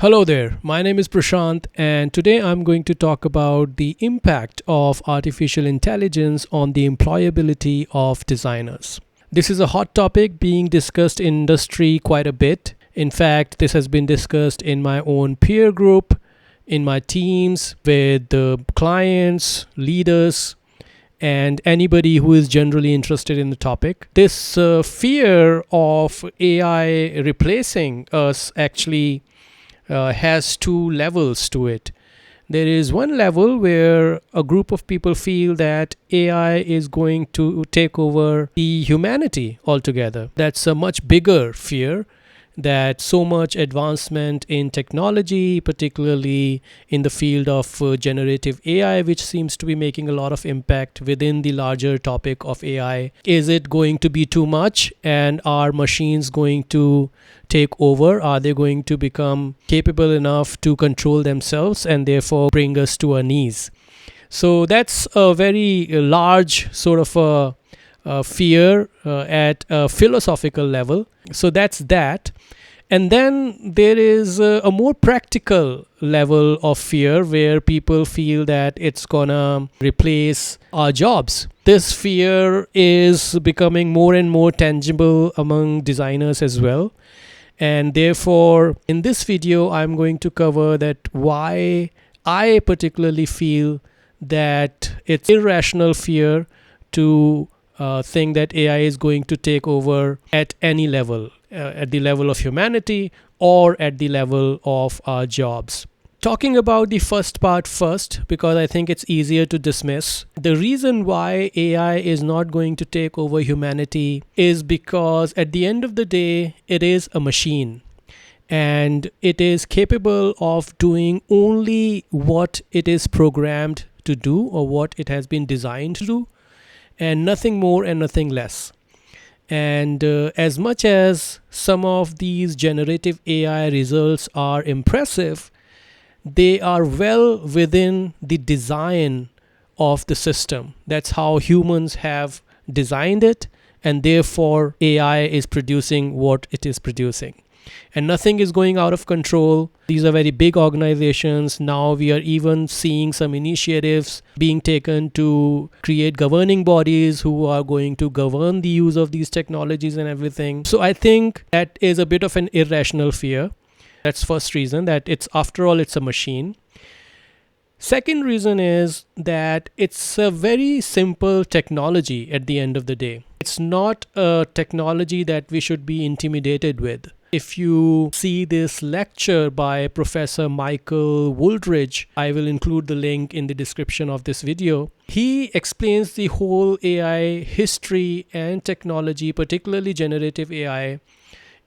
Hello there, my name is Prashant, and today I'm going to talk about the impact of artificial intelligence on the employability of designers. This is a hot topic being discussed in industry quite a bit. In fact, this has been discussed in my own peer group, in my teams, with the clients, leaders, and anybody who is generally interested in the topic. This fear of AI replacing us actually has two levels to it. There is one level where a group of people feel that AI is going to take over the humanity altogether. That's a much bigger fear, that so much advancement in technology, particularly in the field of generative AI, which seems to be making a lot of impact within the larger topic of AI. Is it going to be too much? And are machines going to take over? Are they going to become capable enough to control themselves and therefore bring us to our knees? So that's a very large sort of a fear at a philosophical level. So that's that. And then there is a more practical level of fear where people feel that it's gonna replace our jobs. This fear is becoming more and more tangible among designers as well. And therefore, in this video, I'm going to cover that why I particularly feel that it's irrational fear to think that AI is going to take over at any level, at the level of humanity or at the level of our jobs. Talking about the first part first, because I think it's easier to dismiss. The reason why AI is not going to take over humanity is because at the end of the day, it is a machine. And it is capable of doing only what it is programmed to do or what it has been designed to do, and nothing more and nothing less. And as much as some of these generative AI results are impressive, they are well within the design of the system. That's how humans have designed it, and therefore AI is producing what it is producing. And nothing is going out of control. These are very big organizations. Now we are even seeing some initiatives being taken to create governing bodies who are going to govern the use of these technologies and everything. So I think that is a bit of an irrational fear. That's first reason, that it's, after all, it's a machine. Second reason is that it's a very simple technology at the end of the day. It's not a technology that we should be intimidated with. If you see this lecture by Professor Michael Wooldridge, I will include the link in the description of this video. He explains the whole AI history and technology, particularly generative AI,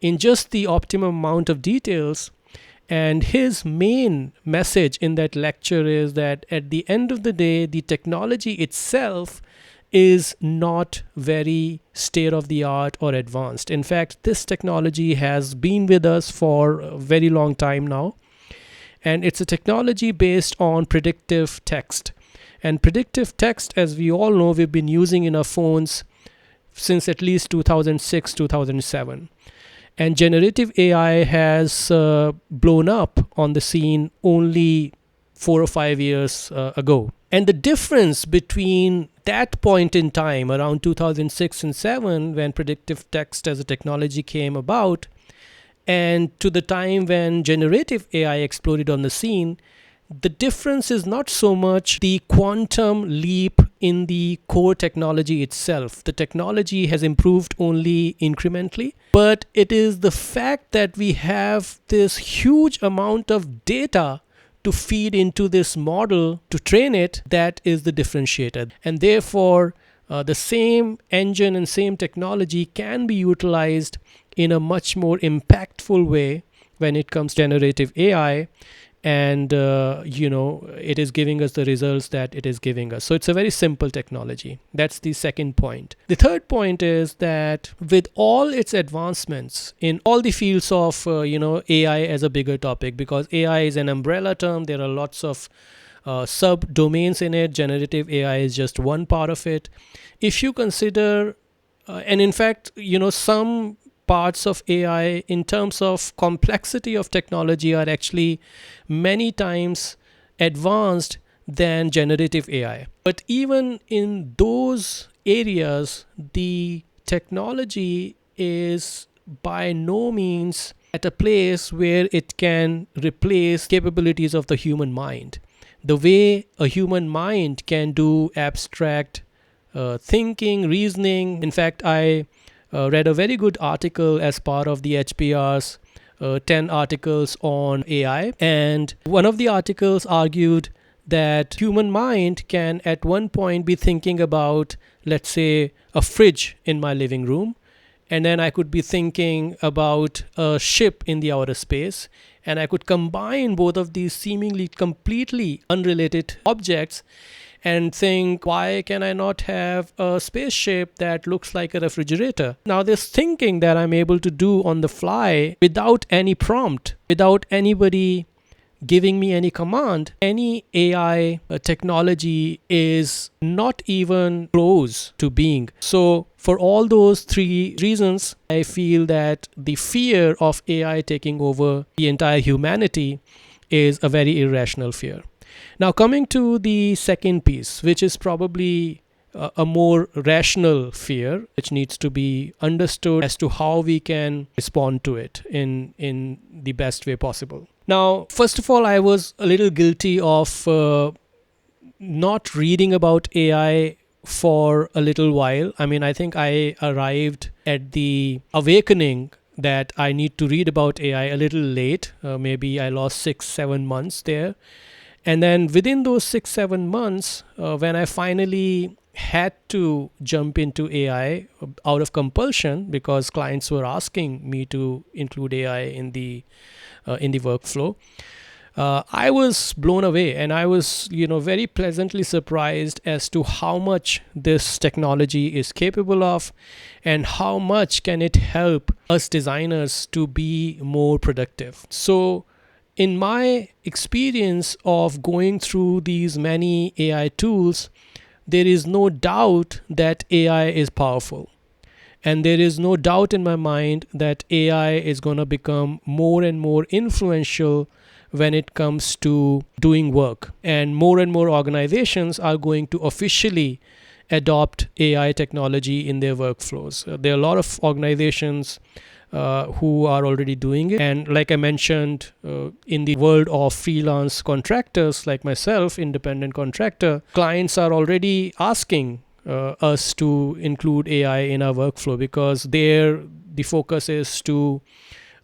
in just the optimum amount of details. And his main message in that lecture is that at the end of the day, the technology itself is not very state of the art or advanced. In fact, this technology has been with us for a very long time now. And it's a technology based on predictive text. And predictive text, as we all know, we've been using in our phones since at least 2006, 2007. And generative AI has blown up on the scene only 4 or 5 years ago. And the difference between that point in time, around 2006 and 7, when predictive text as a technology came about, and to the time when generative AI exploded on the scene, the difference is not so much the quantum leap in the core technology itself. The technology has improved only incrementally, but it is the fact that we have this huge amount of data to feed into this model to train it that is the differentiator. And therefore, the same engine and same technology can be utilized in a much more impactful way when it comes to generative AI. And it is giving us the results that it is giving us. So it's a very simple technology. That's the second point. The third point is that with all its advancements in all the fields of AI as a bigger topic, because AI is an umbrella term, there are lots of sub domains in it. Generative AI is just one part of it. If you consider and in fact, some parts of AI in terms of complexity of technology are actually many times advanced than generative AI. But even in those areas, the technology is by no means at a place where it can replace capabilities of the human mind. The way a human mind can do abstract thinking, reasoning. In fact, I read a very good article as part of the HBR's 10 articles on AI. And one of the articles argued that human mind can at one point be thinking about, let's say, a fridge in my living room. And then I could be thinking about a ship in the outer space. And I could combine both of these seemingly completely unrelated objects and think, why can I not have a spaceship that looks like a refrigerator? Now, this thinking that I'm able to do on the fly without any prompt, without anybody giving me any command, any AI technology is not even close to being. So, for all those three reasons, I feel that the fear of AI taking over the entire humanity is a very irrational fear. Now, coming to the second piece, which is probably a more rational fear, which needs to be understood as to how we can respond to it in the best way possible. Now, first of all, I was a little guilty of not reading about AI for a little while. I mean, I think I arrived at the awakening that I need to read about AI a little late. Maybe I lost 6-7 months there. And then within those 6-7 months, when I finally had to jump into AI out of compulsion because clients were asking me to include AI in the workflow, I was blown away, and I was, very pleasantly surprised as to how much this technology is capable of, and how much can it help us designers to be more productive. So, in my experience of going through these many AI tools, there is no doubt that AI is powerful. And there is no doubt in my mind that AI is going to become more and more influential when it comes to doing work. And more organizations are going to officially adopt AI technology in their workflows. There are a lot of organizations who are already doing it. And like I mentioned, in the world of freelance contractors like myself, independent contractor, clients are already asking us to include AI in our workflow because the focus is to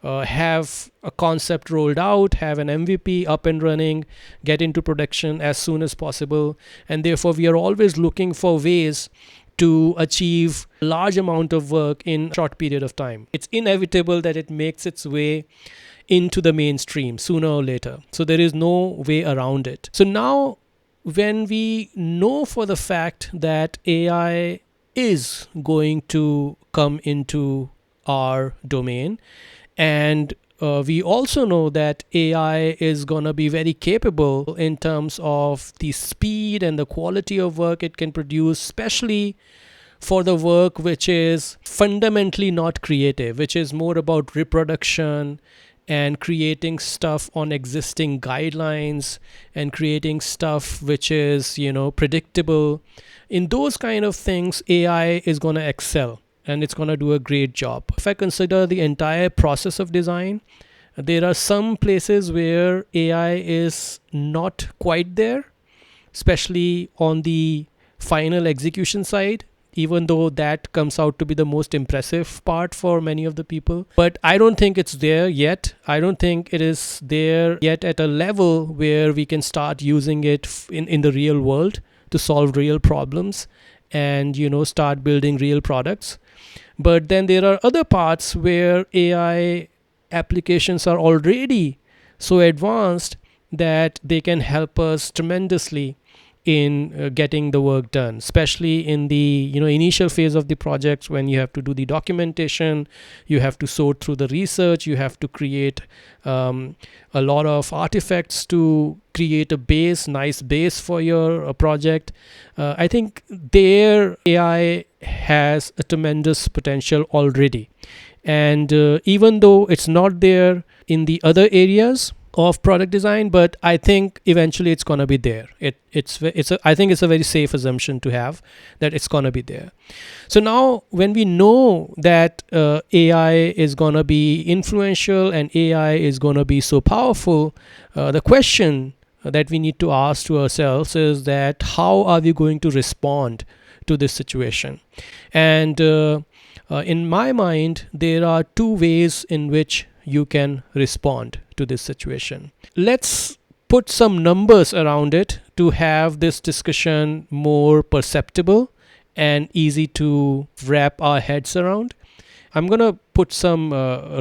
have a concept rolled out, have an MVP up and running, get into production as soon as possible. And therefore, we are always looking for ways to achieve a large amount of work in a short period of time. It's inevitable that it makes its way into the mainstream sooner or later. So there is no way around it. So now, when we know for the fact that AI is going to come into our domain, and we also know that AI is going to be very capable in terms of the speed and the quality of work it can produce, especially for the work which is fundamentally not creative, which is more about reproduction and creating stuff on existing guidelines and creating stuff which is, predictable. In those kind of things, AI is going to excel and it's going to do a great job. If I consider the entire process of design, there are some places where AI is not quite there, especially on the final execution side, even though that comes out to be the most impressive part for many of the people. But I don't think it's there yet. I don't think it is there yet at a level where we can start using it in the real world to solve real problems and, start building real products. But then there are other parts where AI applications are already so advanced that they can help us tremendously in getting the work done, especially in the initial phase of the projects when you have to do the documentation, you have to sort through the research, you have to create a lot of artifacts to create a nice base for your project. I think their AI has a tremendous potential already. And even though it's not there in the other areas of product design, but I think eventually it's gonna be there. I think it's a very safe assumption to have that it's gonna be there. So now when we know that AI is gonna be influential and AI is gonna be so powerful, the question that we need to ask to ourselves is that how are we going to respond to this situation? And in my mind, there are two ways in which you can respond to this situation. Let's put some numbers around it to have this discussion more perceptible and easy to wrap our heads around. I'm going to put some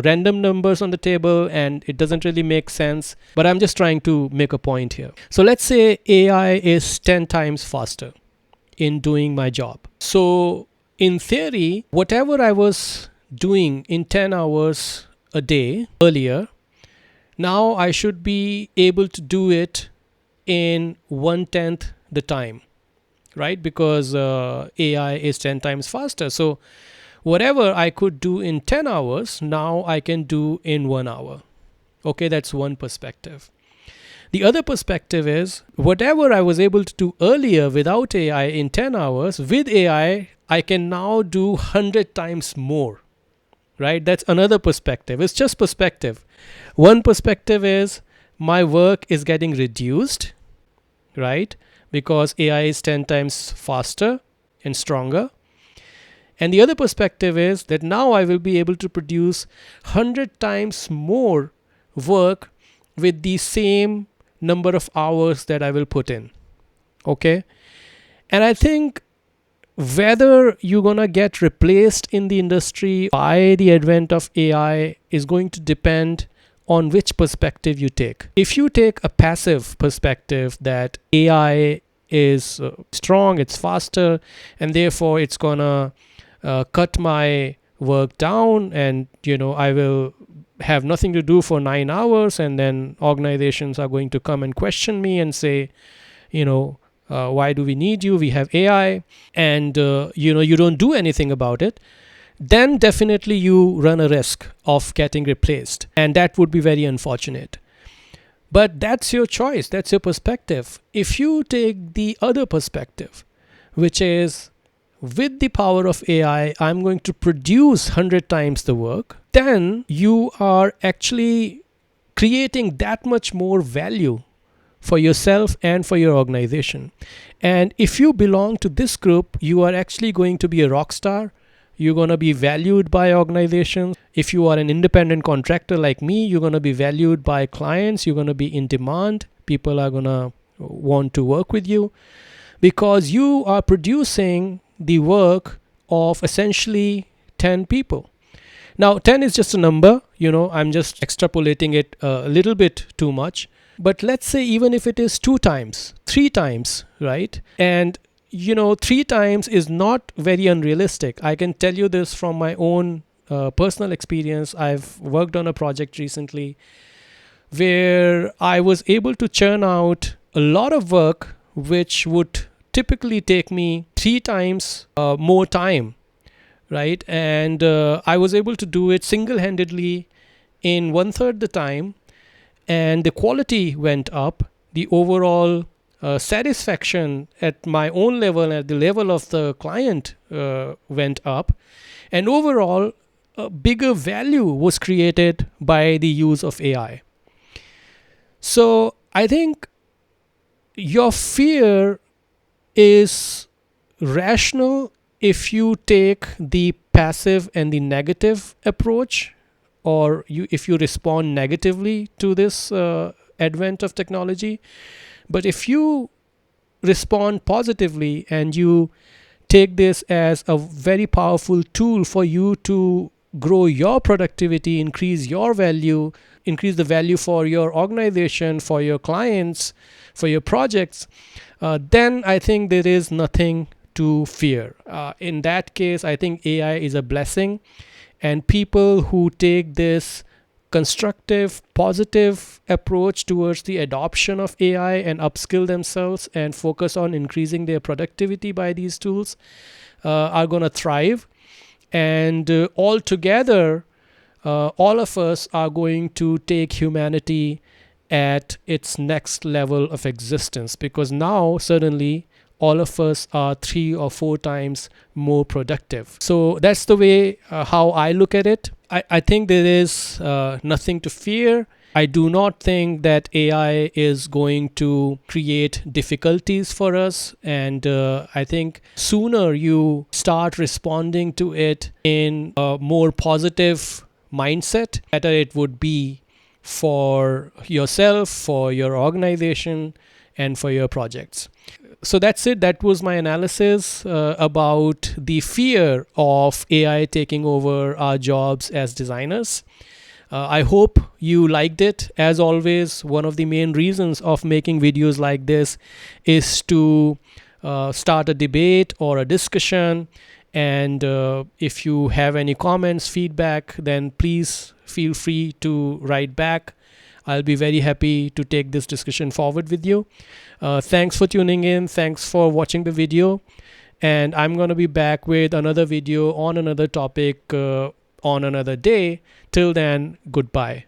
random numbers on the table, and it doesn't really make sense, but I'm just trying to make a point here. So let's say AI is 10 times faster in doing my job. So in theory, whatever I was doing in 10 hours a day earlier, now I should be able to do it in 1/10 the time, right? Because AI is 10 times faster. So whatever I could do in 10 hours, now I can do in 1 hour. Okay, that's one perspective. The other perspective is whatever I was able to do earlier without AI in 10 hours, with AI, I can now do 100 times more, right? That's another perspective. It's just perspective. One perspective is my work is getting reduced, right? Because AI is 10 times faster and stronger. And the other perspective is that now I will be able to produce 100 times more work with the same number of hours that I will put in. Okay? And I think whether you're going to get replaced in the industry by the advent of AI is going to depend on which perspective you take. If you take a passive perspective that AI is strong, it's faster, and therefore it's going to cut my work down, and I will have nothing to do for 9 hours, and then organizations are going to come and question me and say, why do we need you? We have AI, and you don't do anything about it. Then definitely you run a risk of getting replaced, and that would be very unfortunate. But that's your choice, that's your perspective. If you take the other perspective, which is with the power of AI, I'm going to produce 100 times the work, then you are actually creating that much more value for yourself and for your organization. And if you belong to this group, you are actually going to be a rock star. You're going to be valued by organizations. If you are an independent contractor like me, you're going to be valued by clients. You're going to be in demand. People are going to want to work with you because you are producing the work of essentially 10 people. Now, 10 is just a number. I'm just extrapolating it a little bit too much. But let's say even if it is 2 times, 3 times, right? And 3 times is not very unrealistic. I can tell you this from my own personal experience. I've worked on a project recently where I was able to churn out a lot of work which would typically take me 3 times more time, right? And I was able to do it single-handedly in 1/3 the time, and the quality went up. The overall satisfaction at my own level, at the level of the client, went up, and overall a bigger value was created by the use of AI. So I think your fear is rational if you take the passive and the negative approach, or if you respond negatively to this advent of technology. But if you respond positively and you take this as a very powerful tool for you to grow your productivity, increase your value, increase the value for your organization, for your clients, for your projects, then I think there is nothing to fear. In that case, I think AI is a blessing, and people who take this constructive, positive approach towards the adoption of AI and upskill themselves and focus on increasing their productivity by these tools are going to thrive. And altogether, all of us are going to take humanity at its next level of existence, because now suddenly all of us are 3 or 4 times more productive. So that's the way how I look at it. I think there is nothing to fear. I do not think that AI is going to create difficulties for us. And I think sooner you start responding to it in a more positive mindset, better it would be for yourself, for your organization, and for your projects. So that's it. That was my analysis about the fear of AI taking over our jobs as designers. I hope you liked it. As always, one of the main reasons of making videos like this is to start a debate or a discussion. And if you have any comments, feedback, then please feel free to write back. I'll be very happy to take this discussion forward with you. Thanks for tuning in. Thanks for watching the video. And I'm going to be back with another video on another topic on another day. Till then, goodbye.